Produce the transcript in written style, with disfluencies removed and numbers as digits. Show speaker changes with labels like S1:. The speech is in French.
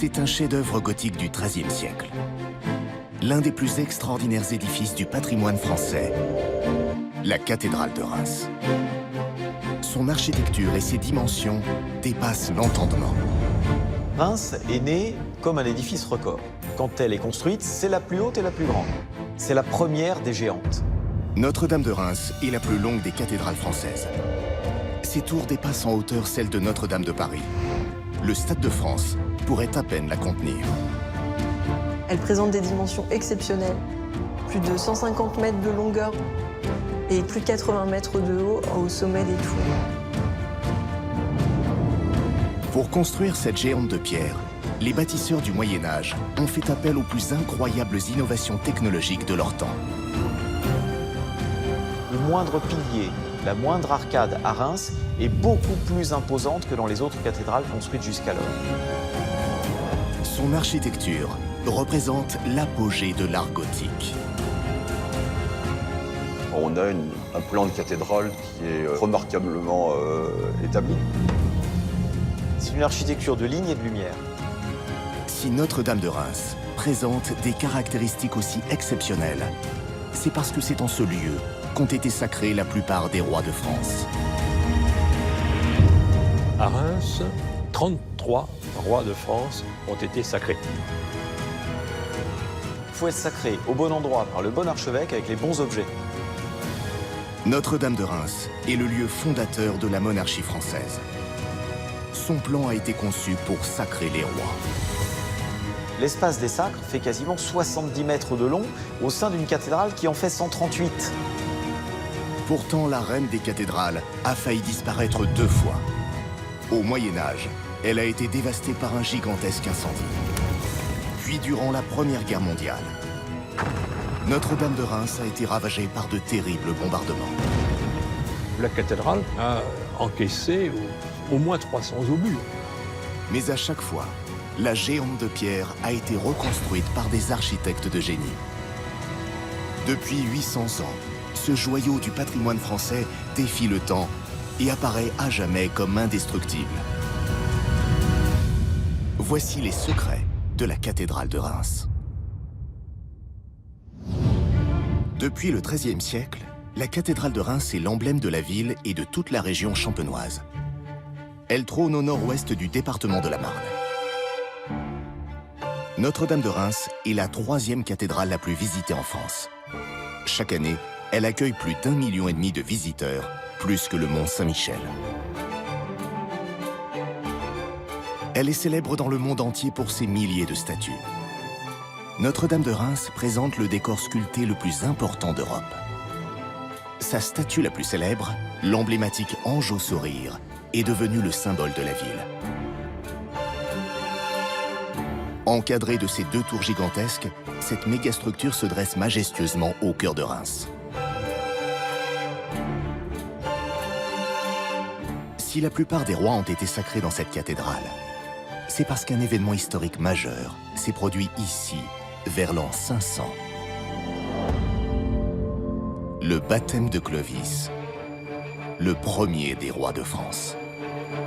S1: C'est un chef-d'œuvre gothique du XIIIe siècle. L'un des plus extraordinaires édifices du patrimoine français, la cathédrale de Reims. Son architecture et ses dimensions dépassent l'entendement.
S2: Reims est née comme un édifice record. Quand elle est construite, c'est la plus haute et la plus grande. C'est la première des géantes.
S1: Notre-Dame de Reims est la plus longue des cathédrales françaises. Ses tours dépassent en hauteur celle de Notre-Dame de Paris. Le Stade de France pourrait à peine la contenir.
S3: Elle présente des dimensions exceptionnelles. Plus de 150 mètres de longueur et plus de 80 mètres de haut au sommet des tours.
S1: Pour construire cette géante de pierre, les bâtisseurs du Moyen-Âge ont fait appel aux plus incroyables innovations technologiques de leur temps.
S2: Le moindre pilier, la moindre arcade à Reims est beaucoup plus imposante que dans les autres cathédrales construites jusqu'alors.
S1: Son architecture représente l'apogée de l'art gothique.
S4: On a un plan de cathédrale qui est remarquablement établi.
S2: C'est une architecture de ligne et de lumière.
S1: Si Notre-Dame de Reims présente des caractéristiques aussi exceptionnelles, c'est parce que c'est en ce lieu qu'ont été sacrés la plupart des rois de France.
S5: À Reims, 33 rois de France ont été sacrés.
S2: Il faut être sacré au bon endroit par le bon archevêque avec les bons objets.
S1: Notre-Dame de Reims est le lieu fondateur de la monarchie française. Son plan a été conçu pour sacrer les rois.
S2: L'espace des sacres fait quasiment 70 mètres de long au sein d'une cathédrale qui en fait 138.
S1: Pourtant, la reine des cathédrales a failli disparaître 2 fois. Au Moyen-Âge, elle a été dévastée par un gigantesque incendie. Puis, durant la Première Guerre mondiale, Notre-Dame de Reims a été ravagée par de terribles bombardements.
S5: La cathédrale a encaissé au moins 300 obus.
S1: Mais à chaque fois, la géante de pierre a été reconstruite par des architectes de génie. Depuis 800 ans, ce joyau du patrimoine français défie le temps et apparaît à jamais comme indestructible. Voici les secrets de la cathédrale de Reims. Depuis le XIIIe siècle, la cathédrale de Reims est l'emblème de la ville et de toute la région champenoise. Elle trône au nord-ouest du département de la Marne. Notre-Dame de Reims est la 3e cathédrale la plus visitée en France. Chaque année, elle accueille plus d'1,5 million de visiteurs, plus que le Mont Saint-Michel. Elle est célèbre dans le monde entier pour ses milliers de statues. Notre-Dame de Reims présente le décor sculpté le plus important d'Europe. Sa statue la plus célèbre, l'emblématique ange au sourire, est devenue le symbole de la ville. Encadrée de ses 2 tours gigantesques, cette mégastructure se dresse majestueusement au cœur de Reims. Si la plupart des rois ont été sacrés dans cette cathédrale, c'est parce qu'un événement historique majeur s'est produit ici, vers l'an 500. Le baptême de Clovis, le premier des rois de France.